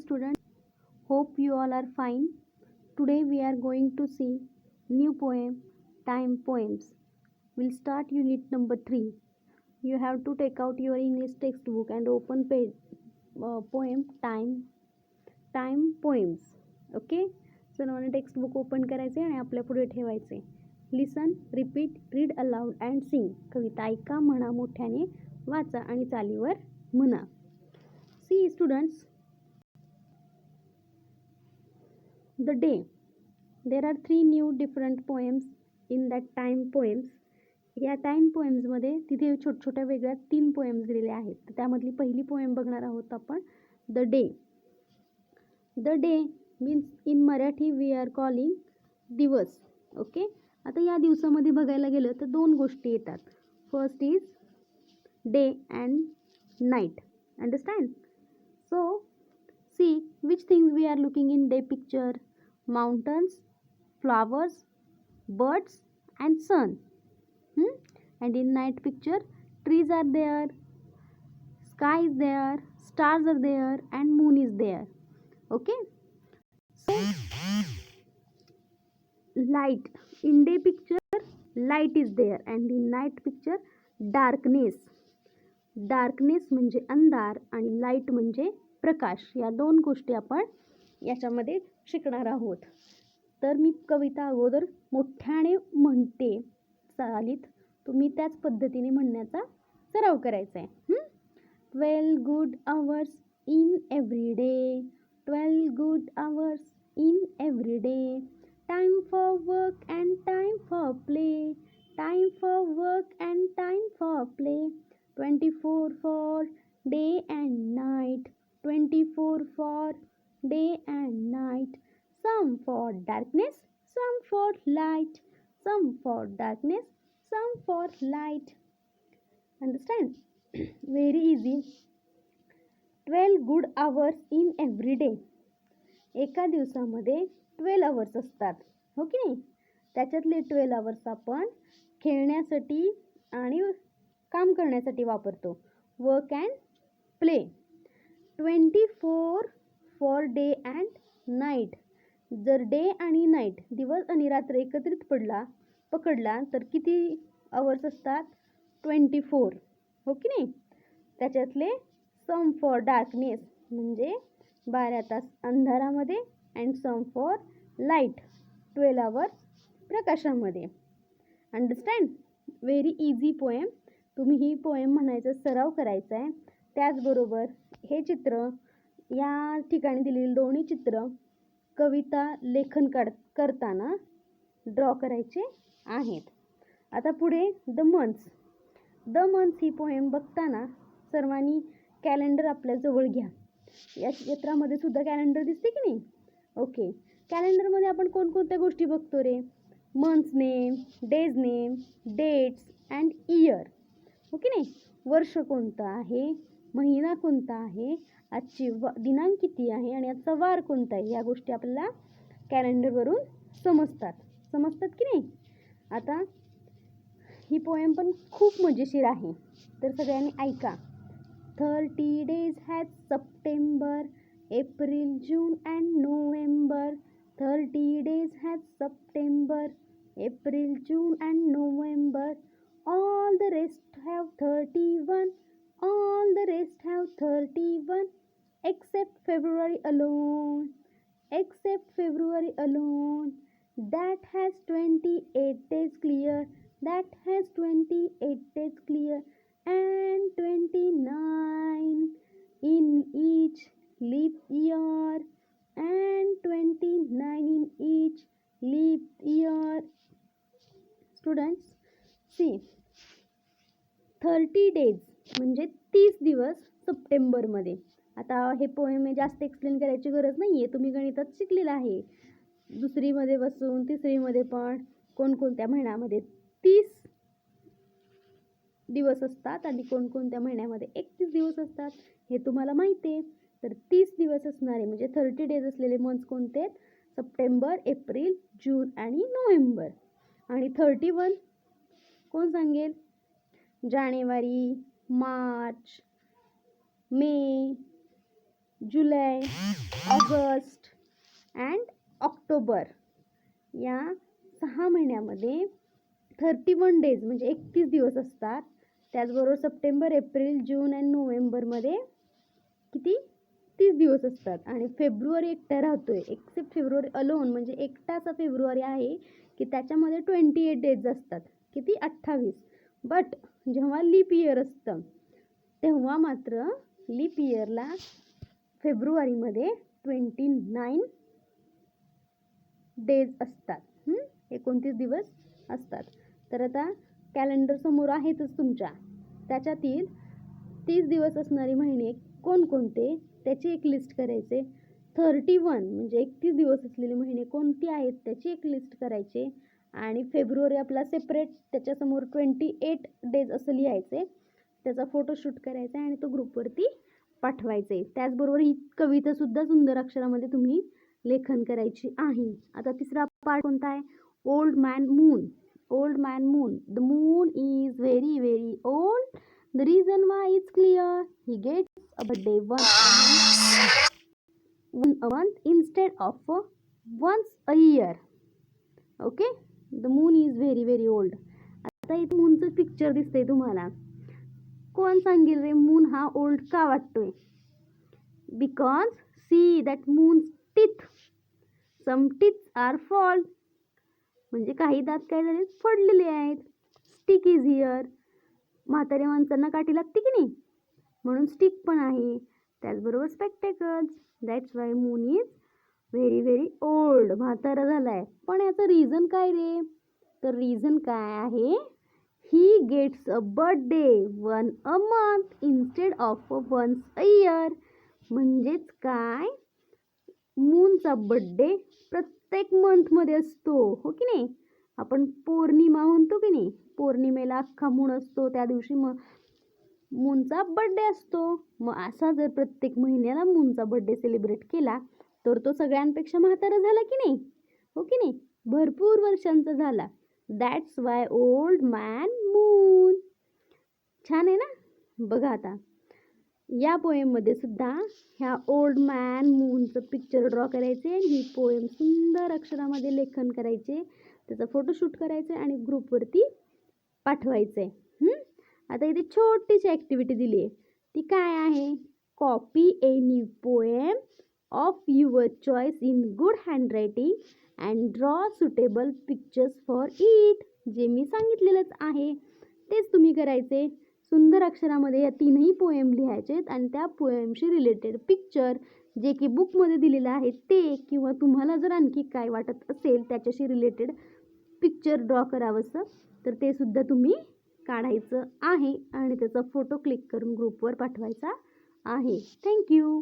students, hope you all are fine. Today we are going to see new poem, Time Poems. We'll start unit number 3. You have to take out your English textbook and open page poem Time Poems. Okay? सर्वांनी textbook open करायचे आणि आपल्या पुढे ठेवायचे. Listen, repeat, read aloud and sing. कविता ऐका, म्हणा मोठ्याने, वाचा आणि चालीवर म्हणा. See students, the day. There are 3 new different poems in that time poems. या टाइम पोएम्समध्ये तिथे छोट्या वेगळ्या 3 पोएम्स दिलेले आहेत. तर त्यामधली पहिली पोएम बघणार आहोत आपण, the day. The day means in Marathi we are calling दिवस. ओके. आता या दिवसामध्ये बघायला गेलं तर 2 गोष्टी येतात. First is day and night. Understand? So, see which things we are looking in day picture: mountains, flowers, birds and sun. And in night picture, trees are there, sky is there, stars are there and moon is there. Okay. So, light. In day picture, light is there and in night picture, darkness. Darkness म्हणजे अंधार आणि light म्हणजे प्रकाश. या 2 गोष्टी आपण याच्यामध्ये शिकणार आहोत. तर मी कविता अगोदर मोठ्याने म्हणते चालीत, तुम्ही त्याच पद्धतीने म्हणण्याचा सराव करायचा आहे. 12 good hours in every day, 12 good hours in every day, time for work and time for play, time for work and time for play, 24 for day and night, 24 for day and night, some for darkness, some for light, some for darkness, some for light. Understand? Very easy. 12 good hours in every day. एका दिवसामध्ये 12 hours असतात, हो की नाही? त्याच्यातले 12 hours आपण खेळण्यासाठी आणि काम करण्यासाठी वापरतो. Work and play. 24 for day and night. जर डे आणि नाईट, दिवस आणि रात्र एकत्रित पकडला तर किती आवर्स असतात? 24, हो की नाही? त्याच्यातले सम फॉर डार्कनेस म्हणजे 12 तास अंधारामध्ये and some for light 12 hours प्रकाशामध्ये. अंडरस्टँड? Very easy poem. तुम्ही ही पोएम म्हणायचा सराव करायचा आहे. त्याचबरोबर हे चित्र, या ठिकाणी दिलेली दोन्ही चित्र कविता लेखन करताना ड्रॉ करायचे आहेत. आता पुढे the months. The months he poem बघताना सर्वांनी कॅलेंडर आपल्या जवळ घ्या. या चित्रामध्ये सुद्धा कॅलेंडर दिसते की नाही? ओके. कॅलेंडरमध्ये आपण कोणकोणत्या गोष्टी बघतो रे? Months name, days name, dates and year, हो की नाही? वर्ष कोणतं आहे, महिना कोणता आहे, आजची दिनांक किती आहे आणि आजचा वार कोणता आहे, या गोष्टी आपल्याला कॅलेंडरवरून समजतात की नाही? आता ही पोएम पण खूप मजेशीर आहे, तर सगळ्यांनी ऐका. 30 days has September, April, June and November. 30 days has September, April, June and November. All the rest have 31, all the rest have 31, except February alone, except February alone. That has 28 days clear, that has 28 days clear, and 29 in each leap year, and 29 in each leap year. Students, see, 30 days म्हणजे 30 दिवस सप्टेंबरमध्ये. आता हे poem जास्त explain करायची गरज नाही आहे, तुम्ही गणितात शिकलेलं आहे. दुसरीमध्ये बसून तिसरीमध्ये पण कोणकोणत्या महिन्यामध्ये 30 दिवस असतात आणि कोणकोणत्या महिन्यामध्ये 31 दिवस असतात हे तुम्हाला माहिती आहे. तर 30 दिवस असणारे म्हणजे 30 डेज असलेले मंथ्स कोणते आहेत? सप्टेंबर, एप्रिल, जून आणि नोव्हेंबर. आणि 31 कोण सांगेल? जानेवारी, मार्च, मे, जुलै, ऑगस्ट अँड ऑक्टोबर या 6 महिन्यामध्ये 31 डेज म्हणजे 31 दिवस असतात. त्याचबरोबर सप्टेंबर, एप्रिल, जून अँड नोव्हेंबरमध्ये किती 30 दिवस असतात. आणि फेब्रुवारी एकटा राहतोय, एक्सेप्ट फेब्रुवारी अलोन म्हणजे एकटाचा फेब्रुवारी आहे की त्याच्यामध्ये 28 डेज असतात. किती 28. बट जेव्हा लीप इयर असतं तेव्हा मात्र लीप इयरला फेब्रुवारीमध्ये 29 डेज असतात. 29 दिवस असतात. तर आता कॅलेंडर समोर आहेतच तुमच्या, त्याच्यातील 30 दिवस असणारे महिने कोणकोणते त्याची एक लिस्ट करायचे. 31 म्हणजे 31 दिवस असलेले महिने कोणते आहेत त्याची एक लिस्ट करायचे. आणि फेब्रुवारी आपला सेपरेट, त्याच्यासमोर 28 डेज असं लिहायचे. त्याचा फोटोशूट करायचा आणि तो ग्रुपवरती पाठवायचे. त्याचबरोबर ही कवितासुद्धा सुंदर अक्षरामध्ये तुम्ही लेखन करायची आहे. आता तिसरा पार्ट कोणता आहे? Old man moon. Old man moon. The moon is very very old. The reason why is clear. He gets a birthday a month instead of once a year. Okay? The moon is very very old. आता इथे मूनचं picture दिसतंय तुम्हाला. कोण सांगेल रे moon हा old का वाटतोय? Because see that moon's teeth. Some teeth are false. म्हणजे काही दात काय झाले? पडलेले आहेत. Stick is here. म्हाताऱ्या माणसांना काठी लागते की नाही, म्हणून स्टिक पण आहे. त्याचबरोबर spectacles. That's why moon is very very old. म्हातारा झालाय. पण याचं रिझन काय रे? तर रिझन काय आहे? He gets a birthday one a month instead of once a year. म्हणजेच काय, मूनचा बर्थडे प्रत्येक मंथमध्ये असतो, हो की नाही? आपण पौर्णिमा म्हणतो की नाही, पौर्णिमेला अख्खा मून असतो, त्या दिवशी मूनचा बर्थडे असतो. मग असा जर प्रत्येक महिन्याला मूनचा बर्थडे सेलिब्रेट केला तर तो सगळ्यांपेक्षा म्हातारा झाला की नाही, हो की नाही? भरपूर वर्षांचा झाला. That's why old man moon. छान आहे ना? बघा आता या पोएममध्ये सुद्धा ह्या ओल्ड मॅन मूनचं पिक्चर ड्रॉ करायचे आणि ही पोएम सुंदर अक्षरामध्ये लेखन करायचे, त्याचा फोटोशूट करायचे आणि ग्रुपवरती पाठवायचे. आता इथे छोटीशी ॲक्टिव्हिटी दिली आहे. ती काय आहे? Copy any poem of your choice in good handwriting and draw suitable pictures for it. जे मी सांगितलेलंच आहे तेच तुम्ही करायचे. सुंदर अक्षरामध्ये या 3ही पोएम लिहायचे आणि त्या पोएमशी रिलेटेड पिक्चर जे की बुकमध्ये दिलेलं आहे ते, किंवा तुम्हाला जर आणखी काय वाटत असेल त्याच्याशी रिलेटेड पिक्चर ड्रॉ करावंसं तर ते सुद्धा तुम्ही काढायचं आहे आणि त्याचा फोटो क्लिक करून ग्रुपवर पाठवायचा आहे. थँक्यू.